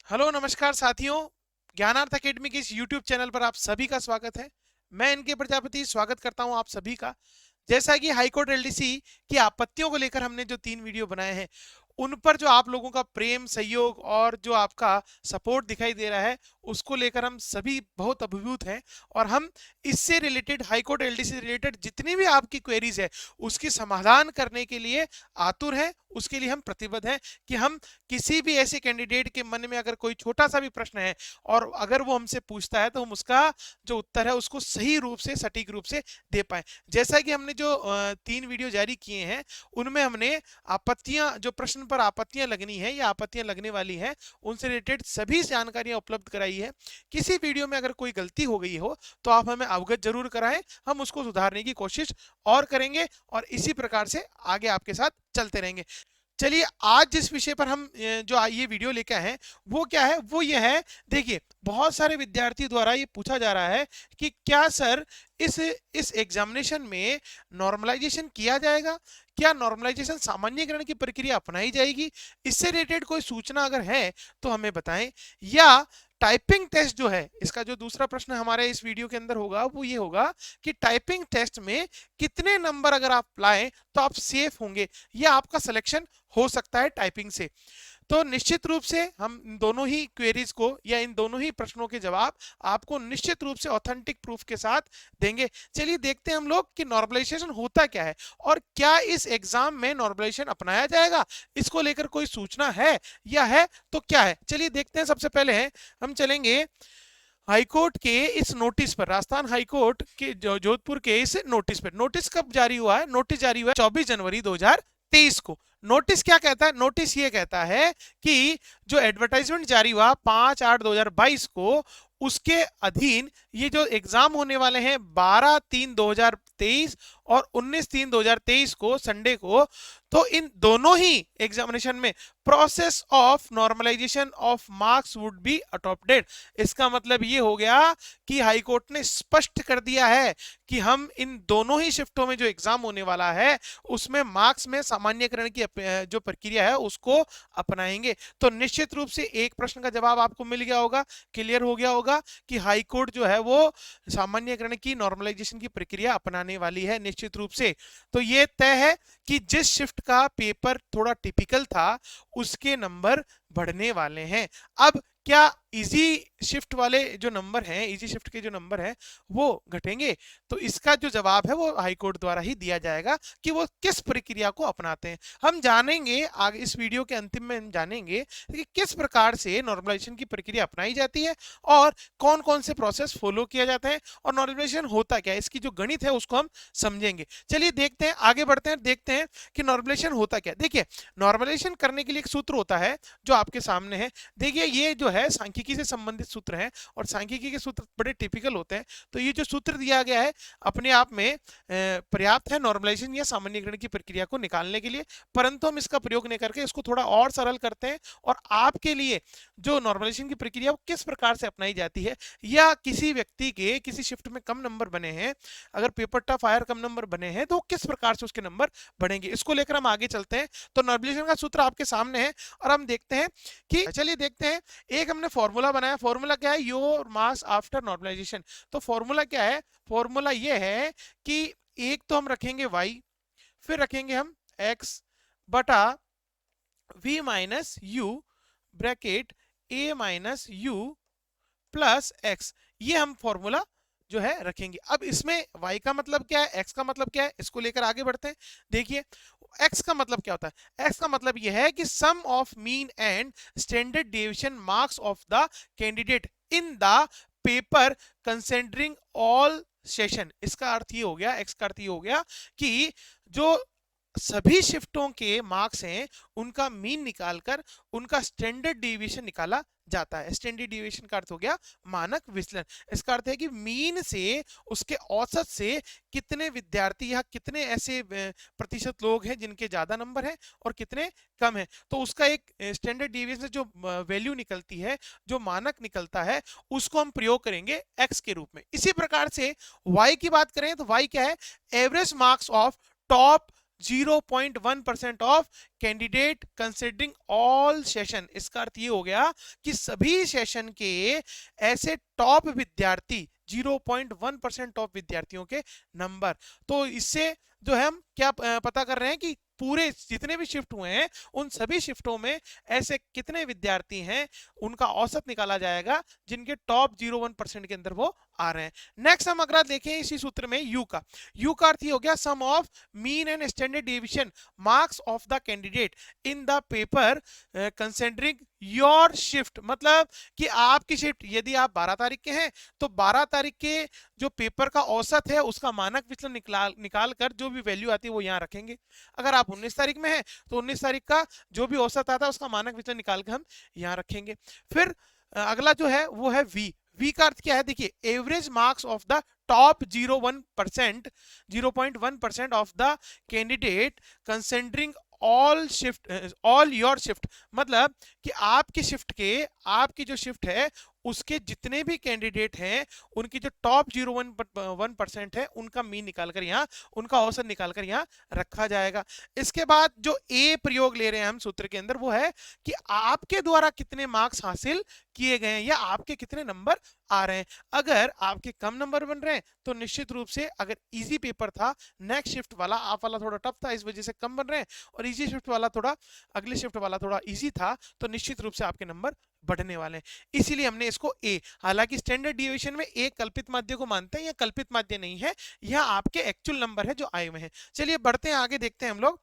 Hello नमस्कार साथियों, ज्ञानार्थ academy के इस यूट्यूब चैनल पर आप सभी का स्वागत है। मैं इनके प्रजापति स्वागत करता हूं आप सभी का। जैसा कि हाईकोर्ट एलडीसी की आपत्तियों को लेकर हमने जो 3 वीडियो बनाए हैं, उन पर जो आप लोगों का प्रेम सहयोग और जो आपका सपोर्ट दिखाई दे रहा है, उसको लेकर हम सभी बहुत अभिभूत हैं। और हम इससे रिलेटेड, हाईकोर्ट एलडीसी से रिलेटेड जितनी भी आपकी क्वेरीज है, उसकी समाधान करने के लिए आतुर हैं। उसके लिए हम प्रतिबद्ध हैं कि हम किसी भी ऐसे कैंडिडेट के मन में अगर कोई छोटा सा भी प्रश्न है और अगर वो हमसे पूछता है, तो हम उसका जो उत्तर है उसको सही रूप से, सटीक रूप से दे पाए। जैसा कि हमने जो 3 वीडियो जारी किए हैं, उनमें हमने आपत्तियां, जो प्रश्न पर आपत्तियां लगनी है या आपत्तियां लगने वाली हैं, उनसे रिलेटेड सभी जानकारियां उपलब्ध कराई है। किसी वीडियो में अगर कोई गलती हो गई हो तो आप हमें अवगत जरूर कराएं, हम उसको सुधारने की कोशिश और करेंगे और इसी प्रकार से आगे आपके साथ चलते रहेंगे। चलिए, आज जिस विषय पर हम जो ये वीडियो लेके आए हैं, वो क्या है? वो ये है, देखिए, बहुत सारे विद्यार्थी द्वारा ये पूछा जा रहा है कि क्या सर इस एग्जामिनेशन में नॉर्मलाइजेशन किया जाएगा? क्या नॉर्मलाइजेशन, सामान्यकरण की प्रक्रिया अपनाई जाएगी? इससे रिलेटेड कोई सूचना अगर है तो हमें बताएं। या टाइपिंग टेस्ट जो है, इसका जो दूसरा प्रश्न हमारे इस वीडियो के अंदर होगा वो ये होगा कि टाइपिंग टेस्ट में कितने नंबर अगर आप लाएं तो आप सेफ होंगे, या आपका सिलेक्शन हो सकता है टाइपिंग से। तो निश्चित रूप से हम इन दोनों ही क्वेरीज को या इन दोनों ही प्रश्नों के जवाब आपको निश्चित रूप से ऑथेंटिक प्रूफ के साथ देंगे। चलिए देखते हैं हम लोग कि नॉर्मलाइजेशन होता क्या है और क्या इस एग्जाम में नॉर्मलाइजेशन अपनाया जाएगा। इसको लेकर कोई सूचना है, या है तो क्या है? चलिए देखते हैं। सबसे पहले है, हम चलेंगे हाईकोर्ट के इस नोटिस पर, राजस्थान हाईकोर्ट के जोधपुर के इस नोटिस पर। नोटिस कब जारी हुआ है? नोटिस जारी हुआ है 24 जनवरी 2023 को। नोटिस क्या कहता है? नोटिस ये कहता है कि जो एडवर्टाइजमेंट जारी हुआ 5/8/2022 को, उसके अधीन ये जो एग्जाम होने वाले हैं 12/3/2023 और 19/3/2023 को, संडे को, तो इन दोनों ही एग्जामिनेशन में process of normalization of marks would be adopted. इसका मतलब ये हो गया कि हाईकोर्ट ने स्पष्ट कर दिया है कि हम इन दोनों ही शिफ्टों में जो एग्जाम होने वाला है, उसमें मार्क्स में सामान्यकरण की जो प्रक्रिया है उसको अपनाएंगे। तो निश्चित रूप से एक प्रश्न का जवाब आपको मिल गया होगा, क्लियर हो गया होगा कि हाईकोर्ट जो है वो सामान्यकरण की, नॉर्मलाइजेशन की प्रक्रिया अपनाने वाली है निश्चित रूप से। तो ये तय है कि जिस शिफ्ट का पेपर थोड़ा टिपिकल था, उसके नंबर बढ़ने वाले हैं। अब क्या इजी शिफ्ट वाले जो नंबर हैं, इजी शिफ्ट के जो नंबर हैं, वो घटेंगे? तो इसका जो जवाब है वो हाईकोर्ट द्वारा ही दिया जाएगा कि वो किस प्रक्रिया को अपनाते हैं। हम जानेंगे आगे, इस वीडियो के अंतिम में हम जानेंगे कि किस प्रकार से नॉर्मलाइजेशन की प्रक्रिया अपनाई जाती है और कौन कौन से प्रोसेस फॉलो किया जाता है और नॉर्मलाइजेशन होता क्या है। इसकी जो गणित है उसको हम समझेंगे। चलिए देखते हैं, आगे बढ़ते हैं, देखते हैं कि नॉर्मलाइजेशन होता क्या है। देखिए, नॉर्मलाइजेशन करने के लिए एक सूत्र होता है जो आपके सामने है। देखिए, ये जो है सांख्यिकी से संबंधित सूत्र है और सांख्यिकी के सूत्र बड़े टिपिकल होते हैं। तो ये जो सूत्र दिया गया है अपने आप में पर्याप्त है नॉर्मलाइजेशन या सामान्यीकरण की प्रक्रिया को निकालने के लिए, परंतु हम इसका प्रयोग नहीं करके इसको थोड़ा और सरल करते हैं और आपके लिए जो नॉर्मलाइजेशन की प्रक्रिया वो किस प्रकार से अपनाई जाती है, या किसी व्यक्ति के किसी शिफ्ट में कम नंबर बने हैं, अगर पेपर टफ आयर कम नंबर बने हैं, तो किस प्रकार से उसके नंबर बढ़ेंगे, इसको लेकर हम आगे चलते हैं। तो नॉर्मलाइजेशन का सूत्र आपके सामने है और हम देखते हैं कि, चलिए देखते हैं, एक हमने फॉर्मूला बनाया। फॉर्मूला क्या है? Your mass after normalization. तो फॉर्मूला क्या है? फॉर्मूला ये है कि एक तो हम रखेंगे y, फिर रखेंगे हम x बटा v minus u, bracket a minus u plus x। ये हम फॉर्मूला जो है रखेंगे। अब इसमें y का मतलब क्या है, x का मतलब क्या है, इसको लेकर आगे बढ़ते हैं। देखिए, x का मतलब क्या होता है? x का मतलब यह है कि sum of mean and standard deviation marks of the candidate in the paper considering all session. इसका अर्थ ये हो गया, x का अर्थ ये हो गया कि जो सभी शिफ्टों के मार्क्स हैं, उनका मीन निकालकर उनका स्टैंडर्ड डेविएशन निकाला जाता है। स्टैंडर्ड डेविएशन का अर्थ हो गया मानक विचलन। इसका अर्थ है कि मीन से, उसके औसत से कितने विद्यार्थी या कितने ऐसे प्रतिशत लोग हैं जिनके ज्यादा नंबर हैं और कितने कम हैं, तो उसका एक स्टैंडर्ड डेविएशन जो वैल्यू निकलती है, जो मानक निकलता है, उसको हम प्रयोग करेंगे x के रूप में। इसी प्रकार से y की बात करें तो y क्या है? Average marks of top 0.1% of candidate considering all session. इसका अर्थ ये हो गया कि सभी सेशन के ऐसे टॉप विद्यार्थी 0.1% ऑफ विद्यार्थियों के नंबर। तो इससे जो है हम क्या पता कर रहे हैं कि पूरे जितने भी शिफ्ट हुए हैं उन सभी शिफ्टों में ऐसे कितने विद्यार्थी हैं, उनका औसत निकाला जाएगा जिनके टॉप 0.1% के अंदर वो आ रहे हैं। नेक्स्ट हम अगर देखें इसी सूत्र में यू का अर्थ हो गया sum of mean and standard deviation marks of the candidate in the paper considering your shift. मतलब कि आपकी शिफ्ट यदि आप 12 तारीख के हैं तो 12 तारीख के जो पेपर का औसत है उसका मानक विचलन निकाल कर जो भी वैल्यू आती है वो यहाँ रखेंगे। अगर आप 19 तारीख में हैं तो 19 तारीख का जो भी औसत आता है उसका मानक विचलन निकाल कर हम यहाँ रखेंगे। फिर अगला जो है वो है वी का अर्थ क्या है, देखिए average marks of the top 0.1% of the candidate considering all your shift. मतलब कि आपकी जो शिफ्ट है उसके जितने भी कैंडिडेट हैं उनकी जो टॉप 0.1% है उनका मीन निकालकर यहाँ, उनका औसत निकालकर यहाँ रखा जाएगा। इसके बाद जो ए प्रयोग ले रहे हैं हम सूत्र के अंदर वो है कि आपके द्वारा कितने मार्क्स हासिल किए गए हैं या आपके कितने नंबर आ रहे हैं। अगर आपके कम नंबर बन रहे हैं तो निश्चित रूप से, अगर इजी पेपर था नेक्स्ट शिफ्ट वाला, आप वाला थोड़ा टफ था इस वजह से कम बन रहे हैं, और इजी शिफ्ट वाला थोड़ा, अगले शिफ्ट वाला थोड़ा इजी था, तो निश्चित रूप से आपके नंबर बढ़ने वाले हैं। इसीलिए हमने इसको ए, हालांकि स्टैंडर्ड डिविएशन में ए कल्पित माध्य को मानते हैं, यह कल्पित माध्य नहीं है, यह आपके एक्चुअल नंबर है जो आए हुए हैं। चलिए बढ़ते हैं आगे, देखते हैं हम लोग।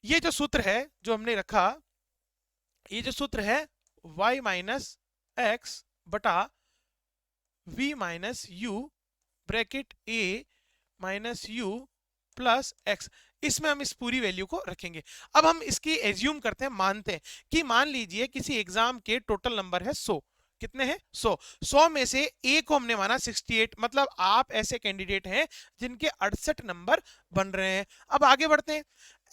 ये जो सूत्र है जो हमने रखा, ये जो सूत्र है y माइनस एक्स बटा v minus you bracket a minus you plus x, इसमें हम इस पूरी वैल्यू को रखेंगे। अब हम इसकी एज्यूम करते हैं, मानते हैं कि मान लीजिए किसी एग्जाम के टोटल नंबर है 100। कितने हैं? 100 में से ए को हमने माना 68, मतलब आप ऐसे कैंडिडेट हैं जिनके 68 नंबर बन रहे हैं। अब आगे बढ़ते हैं,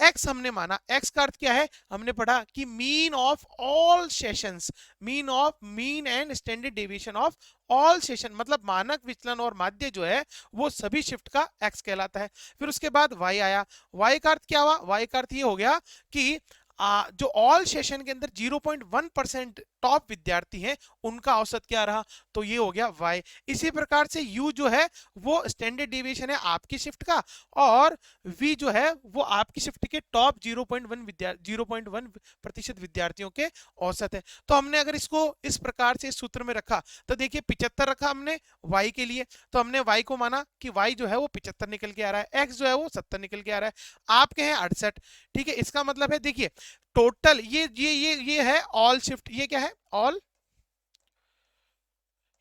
एक्स हमने माना, एक्स का अर्थ क्या है, हमने पढ़ा कि mean of all sessions, mean and standard deviation of all session, मतलब मानक विचलन और माध्य जो है वो सभी शिफ्ट का एक्स कहलाता है। फिर उसके बाद वाई आया, वाई का अर्थ क्या हुआ, वाई का अर्थ ये हो गया कि जो ऑल सेशन के अंदर 0.1% टॉप विद्यार्थी हैं उनका औसत क्या रहा, तो ये हो गया y। इसी प्रकार से u जो है वो स्टैंडर्ड डेविएशन है आपकी शिफ्ट का, और v जो है वो आपकी शिफ्ट के टॉप 0.1% विद्यार्थियों के औसत है। तो हमने अगर इसको इस प्रकार से इस सूत्र में रखा तो देखिए 75 रखा हमने y के लिए, तो हमने y को माना कि y जो है वो 75 निकल के आ रहा है, x जो है वो 70 निकल के आ रहा है, आपके हैं 68। ठीक है, इसका मतलब है देखिए टोटल ये है ऑल शिफ्ट, ये क्या है ऑल,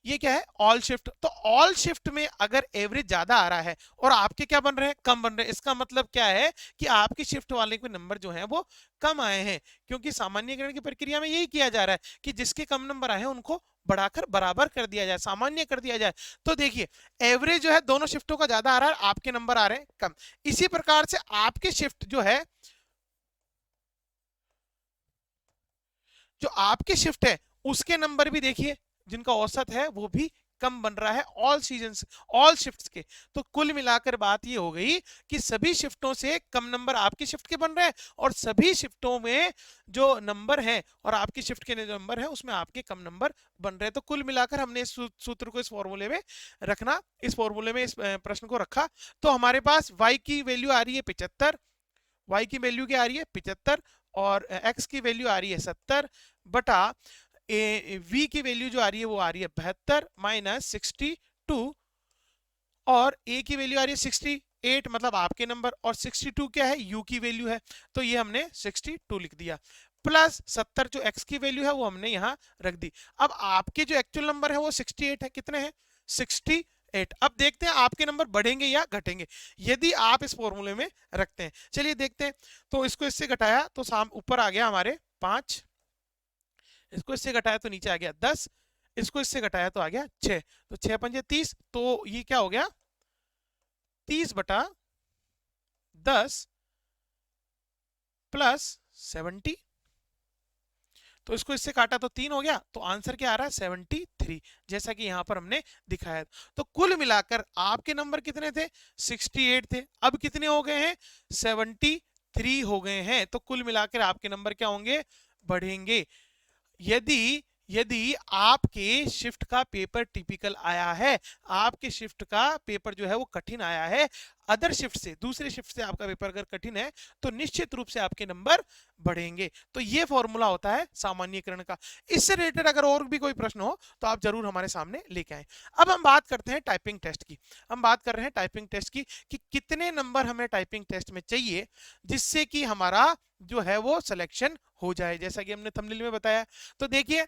ये क्या है ऑल शिफ्ट। तो ऑल शिफ्ट में अगर एवरेज ज्यादा आ रहा है और आपके क्या बन रहे हैं, कम बन रहे हैं, इसका मतलब क्या है कि आपकी शिफ्ट वाले के नंबर जो हैं वो कम आए हैं, क्योंकि सामान्यकरण की प्रक्रिया में यही किया जा रहा है कि जिसके कम नंबर आए हैं उनको बढ़ाकर बराबर कर दिया जाए, सामान्य कर दिया जाए। तो देखिए एवरेज जो है दोनों शिफ्टों का ज्यादा आ रहा है, आपके नंबर आ रहे हैं कम। इसी प्रकार से आपके शिफ्ट जो है, जो आपके शिफ्ट है उसके नंबर भी देखिए जिनका औसत है वो भी कम बन रहा है ऑल सीजन्स, ऑल शिफ्ट्स के। तो कुल मिलाकर बात ये हो गई कि सभी शिफ्टों से कम नंबर आपकी शिफ्ट के बन रहे हैं और सभी शिफ्टों में जो नंबर हैं और आपकी शिफ्ट के जो नंबर है उसमें आपके कम नंबर बन रहे हैं। तो कुल मिलाकर हमने इस सूत्र को इस फॉर्मूले में रखना, इस फॉर्मूले में इस प्रश्न को रखा। तो हमारे पास y की वैल्यू आ रही है 75, y की वैल्यू क्या आ रही है 75, और x की वैल्यू आ रही है 70 बटा v की वैल्यू जो आ रही है वो आ रही है 72 माइनस 62, और a की वैल्यू आ रही है 68, मतलब आपके नंबर, और 62 क्या है u की वैल्यू है, तो ये हमने 62 लिख दिया, प्लस 70 जो x की वैल्यू है वो हमने यहाँ रख दी। अब आपके जो एक्चुअल नंबर है वो 68 है, कितने हैं 68। अब देखते हैं आपके नंबर बढ़ेंगे या घटेंगे यदि आप इस फॉर्मूले में रखते हैं। चलिए देखते हैं, तो इसको इससे घटाया तो ऊपर आ गया हमारे 5, इसको इससे घटाया तो नीचे आ गया 10, इसको इससे घटाया तो आ गया 6, तो 6 पंजे 30, तो ये क्या हो गया 30 बटा 10 प्लस 70, तो इसको इससे काटा तो 3 हो गया, तो आंसर क्या आ रहा है 73। 73, जैसा कि यहाँ पर हमने दिखाया। तो कुल मिलाकर आपके नंबर कितने थे? 68 थे। अब कितने हो गए हैं? 73 हो गए हैं। तो कुल मिलाकर आपके नंबर क्या होंगे? बढ़ेंगे। यदि यदि आपके शिफ्ट का पेपर टिपिकल आया है, आपके शिफ्ट का पेपर जो है वो कठिन आया है, अदर शिफ्ट से, दूसरे शिफ्ट से आपका पेपर अगर कठिन है, तो निश्चित रूप से आपके नंबर बढ़ेंगे। तो ये फॉर्मूला होता है सामान्यीकरण का। इससे रिलेटेड अगर और भी कोई प्रश्न हो तो आप जरूर हमारे सामने लेके आए। अब हम बात करते हैं टाइपिंग टेस्ट की। हम बात कर रहे हैं टाइपिंग टेस्ट की कि कितने नंबर हमें टाइपिंग टेस्ट में चाहिए जिससे कि हमारा जो है वो सिलेक्शन हो जाए, जैसा कि हमने थंबनेल में बताया। तो देखिए,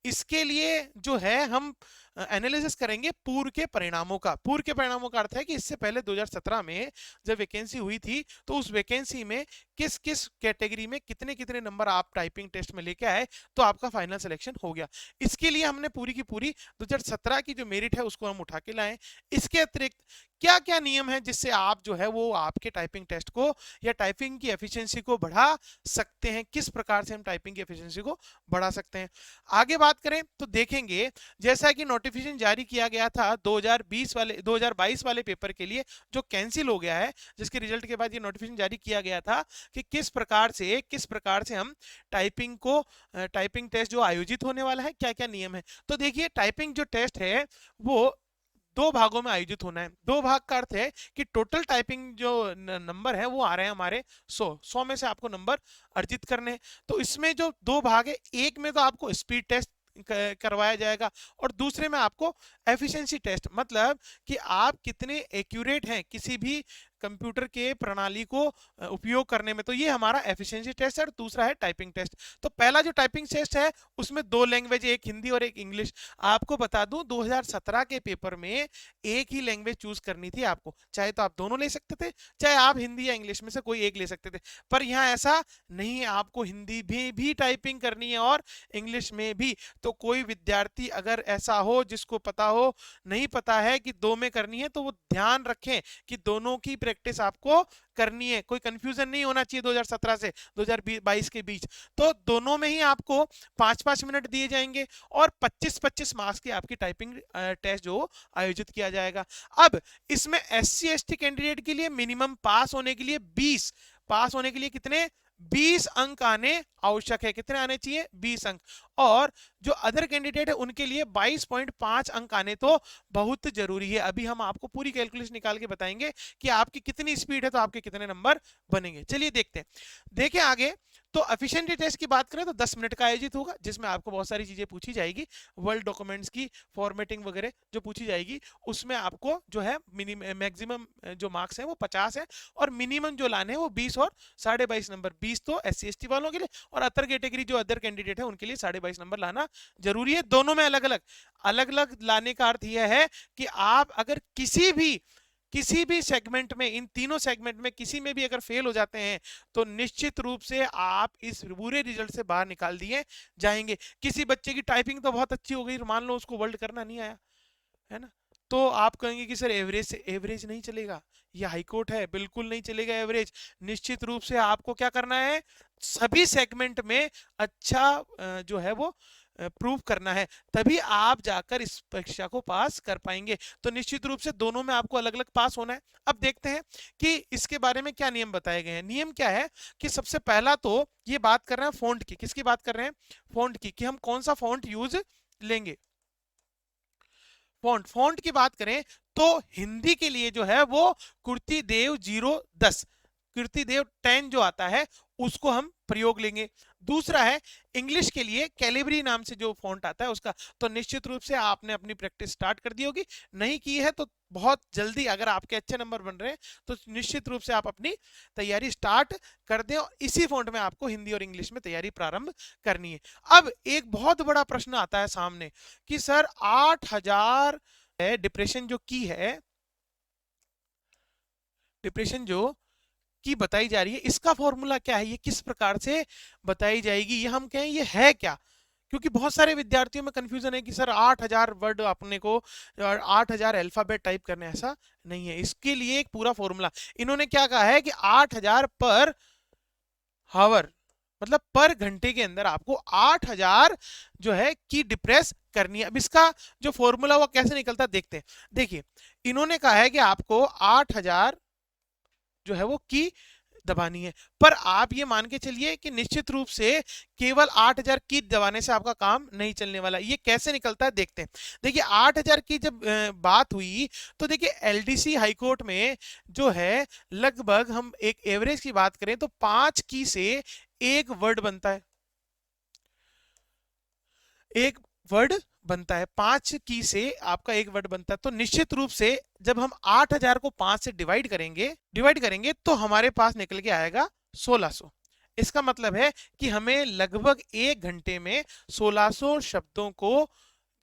इसके लिए जो है हम एनालिसिस करेंगे पूर्व के परिणामों का। पूर्व के परिणामों का अर्थ है कि इससे पहले 2017 में जब वैकेंसी हुई थी तो उस वैकेंसी में किस किस कैटेगरी में कितने कितने नंबर आप टाइपिंग टेस्ट में लेके आए तो आपका फाइनल सिलेक्शन हो गया। इसके लिए हमने पूरी की पूरी 2017 की जो मेरिट है उसको हम उठा के लाए। इसके अतिरिक्त क्या क्या नियम है जिससे आप जो है वो आपके टाइपिंग टेस्ट को या टाइपिंग की एफिशिएंसी को बढ़ा सकते हैं, किस प्रकार से हम टाइपिंग की एफिशिएंसी को बढ़ा सकते हैं। आगे बात करें तो देखेंगे, जैसा कि नोटिफिकेशन जारी किया गया था 2022 वाले पेपर के लिए जो कैंसिल हो गया है, जिसके रिजल्ट के बाद ये नोटिफिकेशन जारी किया गया था कि किस प्रकार से हम टाइपिंग टेस्ट जो आयोजित होने वाला है, क्या क्या नियम है। तो देखिए, टाइपिंग जो टेस्ट है वो दो भागों में आयोजित होना है। दो भाग का अर्थ है कि टोटल टाइपिंग जो नंबर है वो आ रहे हैं हमारे 100 में से आपको नंबर अर्जित करने हैं। तो इसमें जो दो भाग है, एक में तो आपको स्पीड टेस्ट करवाया जाएगा और दूसरे में आपको एफिशिएंसी टेस्ट, मतलब कि आप कितने एक्यूरेट हैं किसी भी कंप्यूटर के प्रणाली को उपयोग करने में। तो ये हमारा एफिशिएंसी टेस्ट है और दूसरा है टाइपिंग टेस्ट। तो पहला जो टाइपिंग टेस्ट है उसमें दो लैंग्वेज, एक हिंदी और एक इंग्लिश। आपको बता दूं 2017 के पेपर में एक ही लैंग्वेज चूज करनी थी आपको, चाहे तो आप दोनों ले सकते थे, चाहे आप हिंदी या इंग्लिश में से कोई एक ले सकते थे। पर यहाँ ऐसा नहीं है, आपको हिंदी भी टाइपिंग करनी है और इंग्लिश में भी। तो कोई विद्यार्थी अगर ऐसा हो जिसको पता हो, नहीं पता है कि दो में करनी है, तो वो ध्यान रखें कि दोनों की प्रैक्टिस आपको करनी है। कोई कंफ्यूजन नहीं होना चाहिए 2017 से 2022 के बीच। तो दोनों में ही आपको 5-5 मिनट दिए जाएंगे और 25-25 मार्क्स की आपकी टाइपिंग टेस्ट जो आयोजित किया जाएगा। अब इसमें SC ST कैंडिडेट के लिए मिनिमम पास होने के लिए 20 अंक आने आवश्यक है। कितने आने चाहिए? 20 अंक। और जो अदर कैंडिडेट है उनके लिए 22.5 अंक आने तो बहुत जरूरी है। अभी हम आपको पूरी कैलकुलेशन निकाल के बताएंगे कि आपकी कितनी स्पीड है तो आपके कितने नंबर बनेंगे। चलिए देखते हैं। देखें आगे, तो एफिशिएंसी टेस्ट की बात करें तो 10 मिनट का आयोजित होगा, जिसमें आपको बहुत सारी चीजें पूछी जाएगी, वर्ल्ड डॉक्यूमेंट्स की फॉर्मेटिंग वगैरह जो पूछी जाएगी, उसमें आपको जो है मैक्सिमम जो मार्क्स है वो 50 है और मिनिमम जो लाने हैं वो 20 और 22.5 नंबर। 20 तो SC ST वालों के लिए और अदर कैटेगरी जो अदर कैंडिडेट है उनके लिए 22.5 नंबर लाना जरूरी है। दोनों में अलग अलग लाने का अर्थ यह है कि आप अगर किसी भी सेगमेंट में, इन तीनों सेगमेंट में किसी में भी अगर फेल हो जाते हैं तो निश्चित रूप से आप इस बुरे रिजल्ट से बाहर निकाल दिए जाएंगे। किसी बच्चे की टाइपिंग तो बहुत अच्छी हो गई, मान लो उसको वर्ल्ड करना नहीं आया, है ना, तो आप कहेंगे कि सर एवरेज से एवरेज नहीं चलेगा, ये हाईकोर्ट है, बिल्कुल नहीं चलेगा एवरेज। निश्चित रूप से आपको क्या करना है, सभी सेगमेंट में अच्छा जो है वो प्रूव करना है, तभी आप जाकर इस परीक्षा को पास कर पाएंगे। तो निश्चित रूप से दोनों में आपको अलग अलग पास होना है। अब देखते हैं कि इसके बारे में क्या नियम बताए गए हैं। नियम क्या है कि सबसे पहला तो ये बात कर रहे हैं फॉन्ट की। किसकी बात कर रहे हैं? फॉन्ट की, कि हम कौन सा फॉन्ट यूज लेंगे। फॉन्ट की बात करें तो हिंदी के लिए जो है वो कीर्तिदेव 010, कीर्तिदेव 10 जो आता है उसको हम प्रयोग लेंगे। दूसरा है इंग्लिश के लिए कैलिबरी नाम से जो फॉन्ट आता है उसका। तो निश्चित रूप से आपने अपनी प्रैक्टिस स्टार्ट कर दी होगी, नहीं की है तो बहुत जल्दी, अगर आपके अच्छे नंबर बन रहे हैं तो निश्चित रूप से आप अपनी तैयारी स्टार्ट कर दें और इसी फॉन्ट में आपको हिंदी और इंग्लिश में तैयारी प्रारंभ करनी है। अब एक बहुत बड़ा प्रश्न आता है सामने कि सर 8000 डिप्रेशन जो की है, डिप्रेशन जो की बताई जा रही है, इसका फॉर्मूला क्या है, ये किस प्रकार से बताई जाएगी, ये हम कहें ये है क्या। क्योंकि बहुत सारे विद्यार्थियों में कंफ्यूजन है कि सर 8000 वर्ड अपने को 8000 अल्फाबेट टाइप करने, ऐसा नहीं है। इसके लिए एक पूरा फॉर्मूला इन्होंने क्या कहा है कि 8000 पर हावर, मतलब पर घंटे के अंदर आपको 8000 जो है की डिप्रेस करनी है। अब इसका जो फॉर्मूला वो कैसे निकलता है देखते हैं। देखिए, इन्होंने कहा है कि आपको 8000 जो है वो की दबानी है, पर आप ये मान के चलिए कि निश्चित रूप से केवल 8000 की दबाने से आपका काम नहीं चलने वाला। ये कैसे निकलता है देखते हैं। देखिए 8000 की जब बात हुई तो देखिए एलडीसी हाईकोर्ट में जो है लगभग हम एक एवरेज की बात करें तो 5 की से एक वर्ड बनता है, एक वर्ड बनता है, 5 की से आपका एक वर्ड बनता है। तो निश्चित रूप से जब हम 8000 को 5 से डिवाइड करेंगे तो हमारे पास निकल के आएगा 1600। इसका मतलब है कि हमें लगभग 1 घंटे में 1600 शब्दों को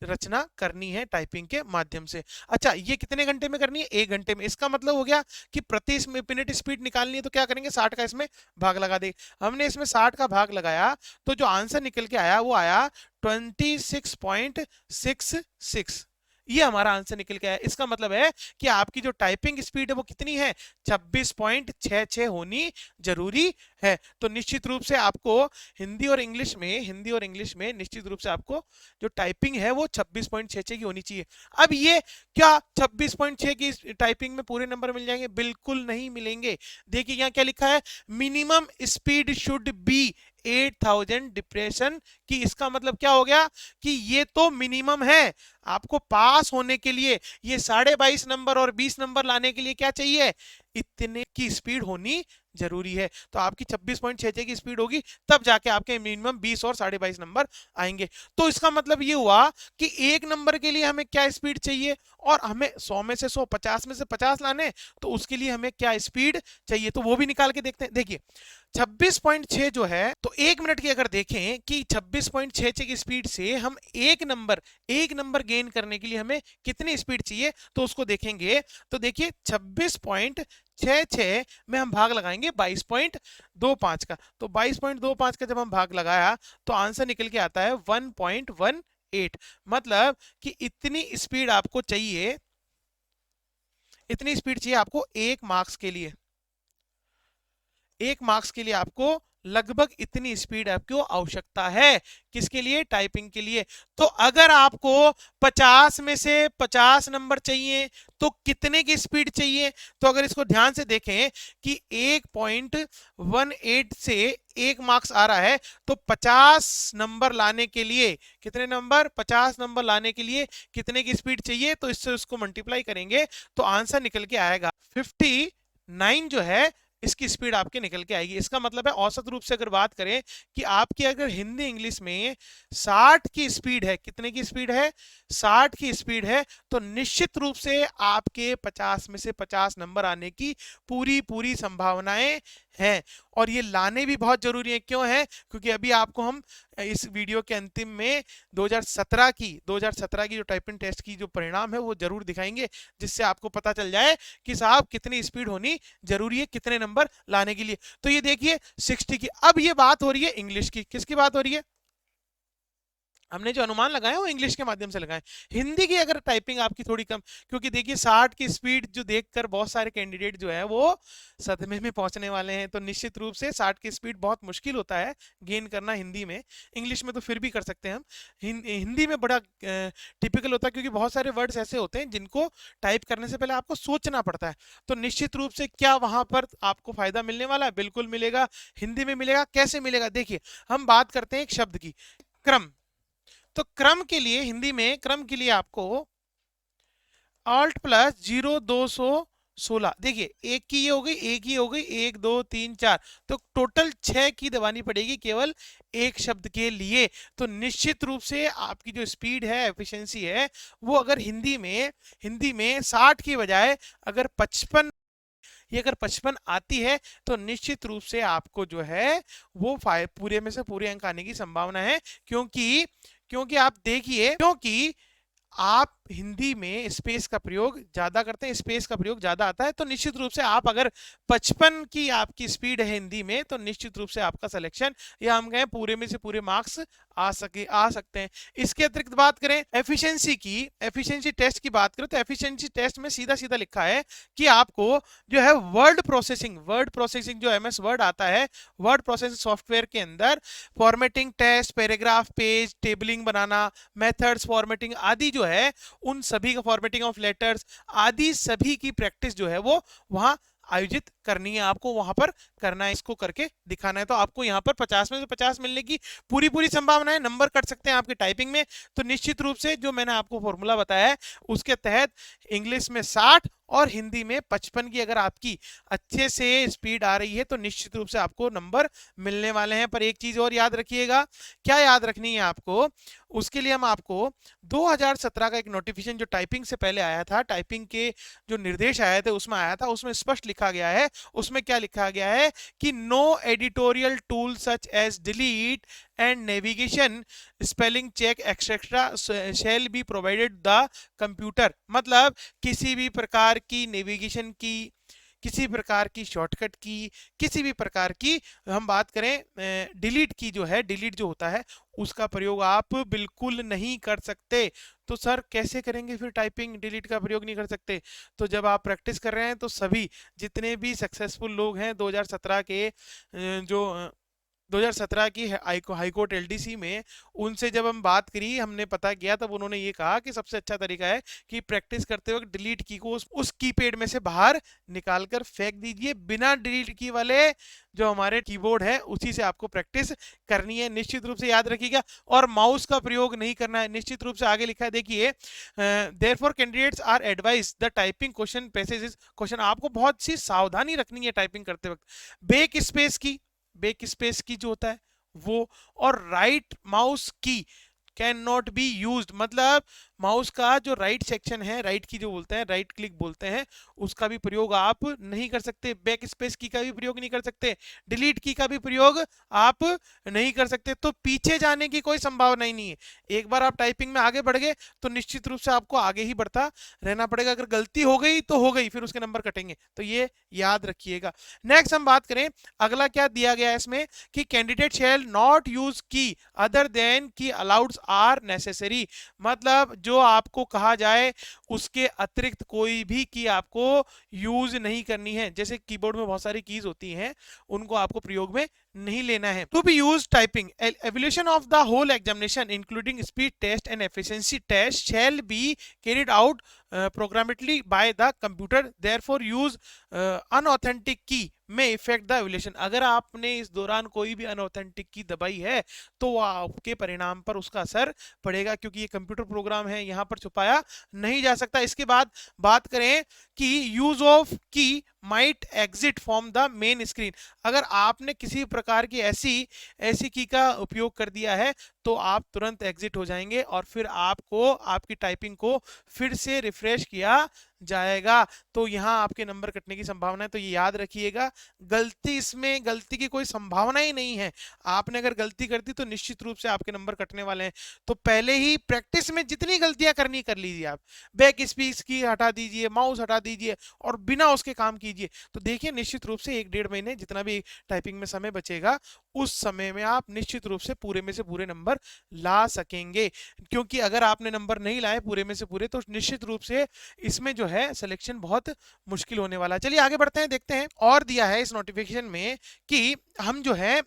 रचना करनी है टाइपिंग के माध्यम से। अच्छा, ये कितने घंटे में करनी है? 1 घंटे में। इसका मतलब हो गया कि प्रति मिनट स्पीड निकालनी है तो क्या करेंगे, 60 का इसमें भाग लगा दे। हमने इसमें 60 का भाग लगाया तो जो आंसर निकल के आया वो आया 26.66। ये हमारा आंसर निकल के आया। इसका मतलब है कि आपकी जो टाइपिंग स्पीड है वो कितनी है, 26.66 होनी जरूरी है। तो निश्चित रूप से आपको हिंदी और इंग्लिश में निश्चित रूप से आपको जो टाइपिंग है वो 26.66 की होनी चाहिए। अब ये क्या 26.6 की टाइपिंग में पूरे नंबर मिल जाएंगे? बिल्कुल नहीं मिलेंगे। देखिए यहाँ क्या लिखा है, minimum speed should be 8000 depression की। इसका मतलब क्या हो गया कि ये तो मिनिमम है। आपको पास होने के लिए ये 22.5 नंबर और 20 नंबर लाने के लिए क्या चाहिए, इतने की स्पीड होनी जरूरी है। तो आपकी 26.66 की स्पीड होगी तब जाके आपके मिनिमम 20 और 22.5 नंबर आएंगे। तो इसका मतलब ये हुआ कि एक नंबर के लिए हमें क्या स्पीड चाहिए, और हमें 100 में से 100, 50 में से 50 लाने, तो उसके लिए हमें क्या स्पीड चाहिए, तो वो भी निकाल के देखते हैं। देखिए 26.6 जो है, तो 1 मिनट की अगर देखें कि 26.66 की स्पीड से हम एक नंबर गेन करने के लिए हमें कितनी स्पीड चाहिए, तो उसको देखेंगे। तो देखिए 26.66 में हम भाग लगाएंगे 22.25 का। तो 22.25 का जब हम भाग लगाया तो आंसर निकल के आता है 1.18। मतलब कि इतनी स्पीड चाहिए आपको 1 मार्क्स के लिए आपको लगभग इतनी स्पीड आपको आवश्यकता है। किसके लिए? टाइपिंग के लिए। तो अगर आपको 50 में से 50 नंबर चाहिए तो कितने की स्पीड चाहिए? तो अगर इसको ध्यान से देखें कि 1.18 से 1 मार्क्स आ रहा है, तो 50 नंबर लाने के लिए कितने नंबर, 50 नंबर लाने के लिए कितने की स्पीड चाहिए? तो इससे उसको मल्टीप्लाई करेंगे तो आंसर निकल के आएगा 59 जो है इसकी स्पीड आपके निकल के आएगी। इसका मतलब है औसत रूप से अगर बात करें कि आपकी अगर हिंदी इंग्लिश में 60 की स्पीड है, कितने की स्पीड है, 60 की स्पीड है, तो निश्चित रूप से आपके 50 में से 50 नंबर आने की पूरी पूरी संभावनाएं हैं। और ये लाने भी बहुत जरूरी है। क्यों है? क्योंकि अभी आपको हम इस वीडियो के अंतिम में 2017 की जो टाइपिंग टेस्ट की जो परिणाम है वो जरूर दिखाएंगे, जिससे आपको पता चल जाए कि साहब कितनी स्पीड होनी जरूरी है कितने नंबर लाने के लिए। तो ये देखिए 60 की। अब ये बात हो रही है इंग्लिश की। किसकी बात हो रही है? हमने जो अनुमान लगाया वो इंग्लिश के माध्यम से लगाए। हिंदी की अगर टाइपिंग आपकी थोड़ी कम, क्योंकि देखिए 60 की स्पीड जो देखकर बहुत सारे कैंडिडेट जो है वो सदमे में पहुंचने वाले हैं। तो निश्चित रूप से 60 की स्पीड बहुत मुश्किल होता है गेन करना हिंदी में। इंग्लिश में तो फिर भी कर सकते हैं हम। हिंदी में बड़ा टिपिकल होता है, क्योंकि बहुत सारे वर्ड्स ऐसे होते हैं जिनको टाइप करने से पहले आपको सोचना पड़ता है। तो निश्चित रूप से क्या वहां पर आपको फायदा मिलने वाला है? बिल्कुल मिलेगा, हिंदी में मिलेगा। कैसे मिलेगा? देखिए हम बात करते हैं एक शब्द की, क्रम। तो क्रम के लिए, हिंदी में क्रम के लिए आपको Alt प्लस 0216, देखिए एक की ये हो गई, एक ही हो गई, 1 2 3 4, तो टोटल 6 की दबानी पड़ेगी केवल एक शब्द के लिए। तो निश्चित रूप से आपकी जो स्पीड है, एफिशिएंसी है, वो अगर हिंदी में 60 की बजाय अगर 55, ये अगर 55 आती है तो निश्चित रूप से आपको जो है वो पूरे में से पूरे अंक आने की संभावना है। क्योंकि आप देखिए, क्योंकि आप हिंदी में स्पेस का प्रयोग ज्यादा करते हैं, स्पेस का प्रयोग ज्यादा आता है, तो निश्चित रूप से आप अगर 55 की आपकी स्पीड है हिंदी में तो निश्चित रूप से आपका सिलेक्शन या हम कहें पूरे में से पूरे मार्क्स आ सकते हैं। इसके अतिरिक्त बात करें एफिशिएंसी की, एफिशिएंसी टेस्ट की बात करें तो एफिशिएंसी टेस्ट में सीधा सीधा लिखा है कि आपको जो है वर्ड प्रोसेसिंग जो एमएस वर्ड आता है, वर्ड प्रोसेसिंग सॉफ्टवेयर के अंदर formatting test, paragraph, page, tabling बनाना, मेथड्स, फॉर्मेटिंग आदि जो है उन सभी का, फॉर्मेटिंग ऑफ लेटर्स आदि सभी की प्रैक्टिस जो है वो वहां आयोजित करनी है, आपको वहां पर करना है, इसको करके दिखाना है। तो आपको यहाँ पर 50 में से 50 मिलने की पूरी पूरी संभावना है, नंबर कट सकते हैं आपके टाइपिंग में। तो निश्चित रूप से जो मैंने आपको फॉर्मूला बताया है उसके तहत इंग्लिश में 60 और हिंदी में 55 की अगर आपकी अच्छे से स्पीड आ रही है तो निश्चित रूप से आपको नंबर मिलने वाले हैं। पर एक चीज और याद रखिएगा, क्या याद रखनी है आपको, उसके लिए हम आपको 2017 का एक नोटिफिकेशन जो टाइपिंग से पहले आया था, टाइपिंग के जो निर्देश आए थे उसमें आया था, उसमें स्पष्ट लिखा गया है, उसमें क्या लिखा गया है कि no editorial tool such as delete and navigation, spelling check etcetera shall be provided the computer. मतलब किसी भी प्रकार की नेविगेशन की, किसी प्रकार की शॉर्टकट की, किसी भी प्रकार की हम बात करें डिलीट की जो है, डिलीट जो होता है उसका प्रयोग आप बिल्कुल नहीं कर सकते। तो सर कैसे करेंगे फिर टाइपिंग, डिलीट का प्रयोग नहीं कर सकते? तो जब आप प्रैक्टिस कर रहे हैं तो सभी जितने भी सक्सेसफुल लोग हैं 2017 के जो 2017 की हाईकोर्ट एलडीसी में, उनसे जब हम बात करी, हमने पता किया, तब उन्होंने ये कहा कि सबसे अच्छा तरीका है कि प्रैक्टिस करते वक्त डिलीट की को उस कीपैड में से बाहर निकाल कर फेंक दीजिए। बिना डिलीट की वाले जो हमारे कीबोर्ड है उसी से आपको प्रैक्टिस करनी है, निश्चित रूप से याद रखिएगा। और माउस का प्रयोग नहीं करना है, निश्चित रूप से आगे लिखा है देखिए, therefore candidates are advise the typing question passages, question आपको बहुत सी सावधानी रखनी है टाइपिंग करते वक्त, बैक स्पेस की, बैक स्पेस की जो होता है वो, और राइट माउस की कैन नॉट बी यूज, मतलब माउस का जो राइट सेक्शन है, राइट की जो बोलते हैं, राइट क्लिक बोलते हैं, उसका भी प्रयोग आप नहीं कर सकते, बैक स्पेस की का भी प्रयोग नहीं कर सकते, डिलीट की का भी प्रयोग आप नहीं कर सकते। तो पीछे जाने की कोई संभावना ही नहीं है। एक बार आप टाइपिंग में आगे बढ़ गए तो निश्चित रूप से आपको आगे ही बढ़ता रहना पड़ेगा, अगर गलती हो गई तो हो गई, फिर उसके नंबर कटेंगे, तो ये याद रखिएगा। नेक्स्ट हम बात करें, अगला क्या दिया गया है इसमें कि कैंडिडेट शैल नॉट यूज की अदर देन की अलाउड्स आर नेसेसरी, मतलब जो आपको कहा जाए उसके अतिरिक्त कोई भी की आपको यूज नहीं करनी है। जैसे कीबोर्ड में बहुत सारी कीज होती हैं, उनको आपको प्रयोग में नहीं लेना है। To be use typing evaluation of the whole examination including speed test and efficiency test shall be carried out programmatically by the computer, therefore use unauthentic key में इफेक्ट द एवल्यूशन। अगर आपने इस दौरान कोई भी अनऑथेंटिक की दबाई है तो आपके परिणाम पर उसका असर पड़ेगा, क्योंकि ये कंप्यूटर प्रोग्राम है, यहाँ पर छुपाया नहीं जा सकता। इसके बाद बात करें कि यूज ऑफ की might exit from the main screen, अगर आपने किसी प्रकार की ऐसी की का उपयोग कर दिया है तो आप तुरंत एग्जिट हो जाएंगे और फिर आपको आपकी टाइपिंग को फिर से रिफ्रेश किया जाएगा, तो यहां आपके नंबर कटने की संभावना है। तो ये याद रखिएगा, गलती, इसमें गलती की कोई संभावना ही नहीं है। आपने अगर गलती कर दी तो निश्चित रूप से आपके नंबर कटने वाले हैं। तो पहले ही प्रैक्टिस में जितनी गलतियां करनी कर लीजिए, आप बैक स्पेस की हटा दीजिए, माउस हटा दीजिए और बिना उसके काम कीजिए। तो देखिए निश्चित रूप से 1-1.5 महीने जितना भी टाइपिंग में समय बचेगा उस समय में आप निश्चित रूप से पूरे में से पूरे नंबर ला सकेंगे, क्योंकि अगर आपने नंबर नहीं लाए पूरे में से पूरे तो निश्चित रूप से इसमें जो है सिलेक्शन बहुत मुश्किल होने वाला है। चलिए आगे बढ़ते हैं, देखते हैं और दिया है इस नोटिफिकेशन में कि हम जो है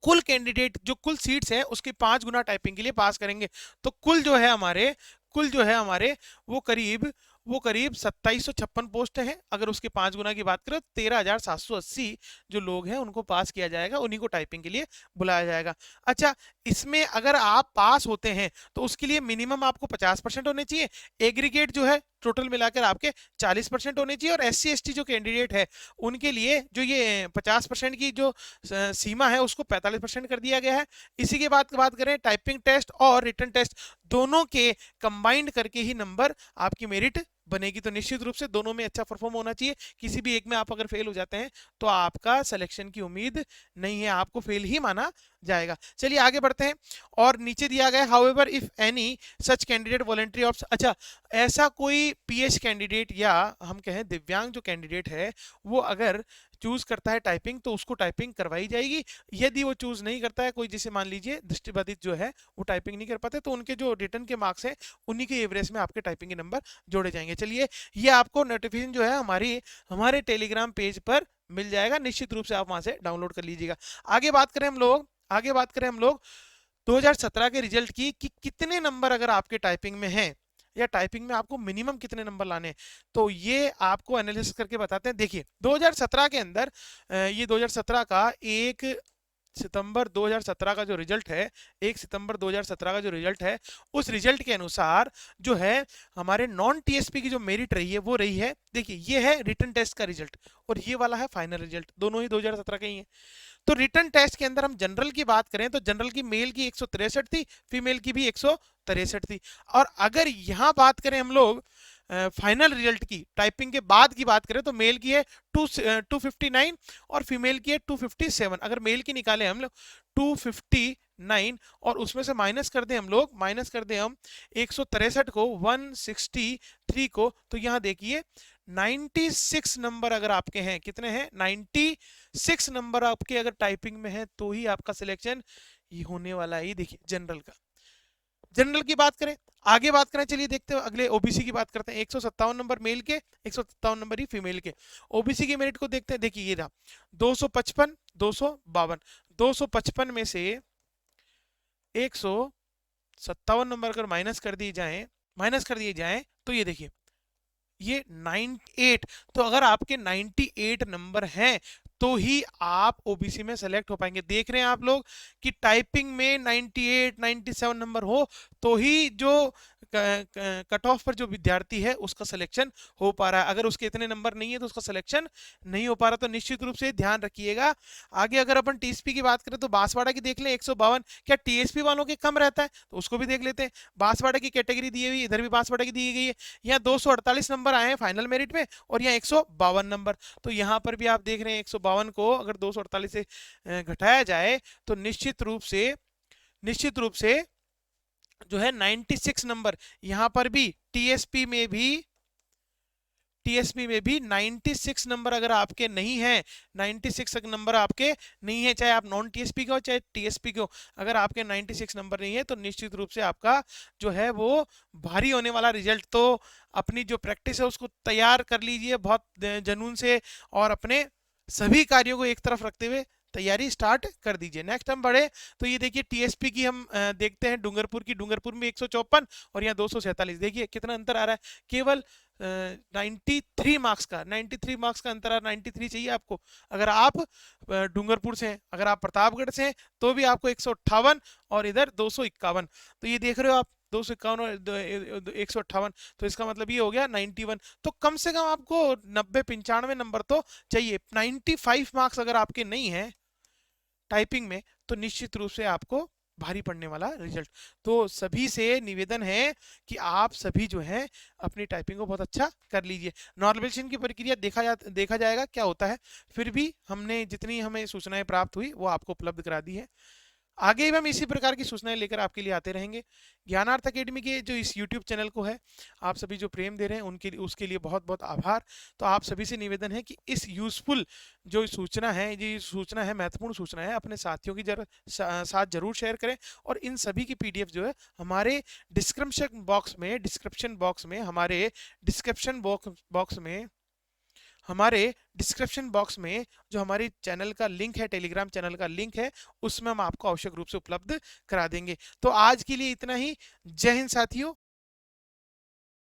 कुल कैंडिडेट जो कुल सीट्स है उसके 5 गुना टाइपिंग के लिए पास करेंगे। तो कुल जो है हमारे वो करीब 2756 पोस्ट हैं। अगर उसके 5 गुना की बात करें 13,780 जो लोग हैं उनको पास किया जाएगा, उन्हीं को टाइपिंग के लिए बुलाया जाएगा। अच्छा, इसमें अगर आप पास होते हैं तो उसके लिए मिनिमम आपको 50% होने चाहिए, एग्रीगेट जो है टोटल मिलाकर आपके 40% होने चाहिए, और SC ST जो कैंडिडेट है उनके लिए जो ये 50% की जो सीमा है उसको 45% कर दिया गया है। इसी के बाद बात करें टाइपिंग टेस्ट और रिटन टेस्ट दोनों के कंबाइंड करके ही नंबर आपकी मेरिट बनेगी। तो निश्चित रूप से दोनों में अच्छा परफॉर्म होना चाहिए, किसी भी एक में आप अगर फेल हो जाते हैं तो आपका सिलेक्शन की उम्मीद नहीं है, आपको फेल ही माना जाएगा। चलिए आगे बढ़ते हैं और नीचे दिया गया however if any such candidate voluntary option, अच्छा ऐसा कोई पीएच कैंडिडेट या हम कहें दिव्यांग जो कैंडिडेट है वो अगर चूज करता है टाइपिंग तो उसको टाइपिंग करवाई जाएगी। यदि वो चूज नहीं करता है, कोई जिसे मान लीजिए दृष्टिबाधित जो है वो टाइपिंग नहीं कर पाते, तो उनके जो रिटर्न के मार्क्स हैं उन्हीं के एवरेज में आपके टाइपिंग के नंबर जोड़े जाएंगे। चलिए ये आपको नोटिफिकेशन जो है हमारे टेलीग्राम पेज पर मिल जाएगा, निश्चित रूप से आप वहां से डाउनलोड कर लीजिएगा। आगे बात करें हम लोग 2017 के रिजल्ट की कि कितने नंबर अगर आपके टाइपिंग में हैं या टाइपिंग में आपको मिनिमम कितने नंबर लाने हैं, तो ये आपको एनालिसिस करके बताते हैं। देखिए 2017 के अंदर ये 2017 का 1 सितंबर 2017 का जो रिजल्ट है, 1 सितंबर 2017 का जो रिजल्ट है, उस रिजल्ट के अनुसार जो है हमारे नॉन टीएसपी की जो मेरिट रही है वो रही है, देखिए ये है रिटन टेस्ट का रिजल्ट और ये वाला है फाइनल रिजल्ट, दोनों ही 2017 के ही हैं। तो रिटन टेस्ट के अंदर हम जनरल की बात करें तो जनरल की मेल की 163 थी, फीमेल की भी 163 थी। और अगर यहां बात करें हम लोग फाइनल रिजल्ट की टाइपिंग के बाद की बात करें तो मेल की है 259 और फीमेल की है 257। अगर मेल की निकाले हम लोग 259 और उसमें से माइनस कर दें हम 163 को 163 को, तो यहां देखिए 96 नंबर अगर आपके हैं, कितने हैं 96 नंबर आपके अगर टाइपिंग में है तो ही आपका सिलेक्शन ये होने वाला है। ये देखिए जनरल की बात करें, आगे बात करें, चलिए देखते हैं अगले ओबीसी की बात करते हैं। 157 नंबर मेल के, 157 नंबर ही फीमेल के। ओबीसी के मेरिट को देखते हैं, देखिए ये रहा 255 252, 255 में से 157 नंबर अगर माइनस कर दिए जाएं तो ये देखिए ये 98, तो अगर आपके 98 नंबर हैं तो ही आप ओबीसी में सेलेक्ट हो पाएंगे। देख रहे हैं आप लोग कि टाइपिंग में 98 97 नंबर हो तो ही जो कट ऑफ पर जो विद्यार्थी है उसका सिलेक्शन हो पा रहा है, अगर उसके इतने नंबर नहीं है तो उसका सिलेक्शन नहीं हो पा रहा। तो निश्चित रूप से ध्यान रखिएगा। आगे अगर अपन टीएसपी की बात करें तो बांसवाड़ा की देख लें 152, क्या टीएसपी वालों के कम रहता है तो उसको भी देख लेते हैं। बांसवाड़ा की कैटेगरी दी हुई, इधर भी बांसवाड़ा की दी गई है, यहाँ 248 नंबर आए हैं फाइनल मेरिट में और यहाँ 152 नंबर, तो यहाँ पर भी आप देख रहे हैं 152 को अगर 248 से घटाया जाए तो निश्चित रूप से जो है 96 नंबर, यहां पर भी टीएसपी में भी 96 नंबर अगर आपके नहीं है, 96 नंबर आपके नहीं है, चाहे आप नॉन टीएसपी के हो चाहे टीएसपी के हो, अगर आपके 96 नंबर नहीं है तो निश्चित रूप से आपका जो है वो भारी होने वाला रिजल्ट। तो अपनी जो प्रैक्टिस है उसको तैयार कर लीजिए बहुत जुनून से और अपने सभी कार्यों को एक तरफ रखते हुए तैयारी स्टार्ट कर दीजिए। नेक्स्ट हम बढ़े तो ये देखिए टीएसपी की हम देखते हैं डूंगरपुर में 154 और यहाँ 247, देखिए कितना अंतर आ रहा है, केवल 93 मार्क्स का अंतर आ, 93 चाहिए आपको। अगर आप डूंगरपुर से हैं, अगर आप प्रतापगढ़ से हैं तो भी आपको 158 और इधर 251, तो ये देख रहे हो आप 251 और 158, तो इसका मतलब ये हो गया 91। तो कम से कम आपको 90-95 नंबर तो चाहिए। 95 मार्क्स अगर आपके नहीं है टाइपिंग में तो निश्चित रूप से आपको भारी पड़ने वाला रिजल्ट। तो सभी से निवेदन है कि आप सभी जो है अपनी टाइपिंग को बहुत अच्छा कर लीजिए। नॉर्मलाइजेशन की प्रक्रिया देखा जाएगा क्या होता है, फिर भी हमने जितनी हमें सूचनाएं प्राप्त हुई वो आपको उपलब्ध करा दी है। आगे भी हम इसी प्रकार की सूचनाएं लेकर आपके लिए आते रहेंगे। ज्ञानार्थ अकेडमी के जो इस यूट्यूब चैनल को है आप सभी जो प्रेम दे रहे हैं उनके उसके लिए बहुत बहुत आभार। तो आप सभी से निवेदन है कि इस यूजफुल जो सूचना है, महत्वपूर्ण सूचना है, अपने साथियों की साथ जरूर शेयर करें और इन सभी की पीडीएफ जो है हमारे डिस्क्रिप्शन बॉक्स में जो हमारे चैनल का लिंक है, टेलीग्राम चैनल का लिंक है, उसमें हम आपको आवश्यक रूप से उपलब्ध करा देंगे। तो आज के लिए इतना ही। जय हिंद साथियों,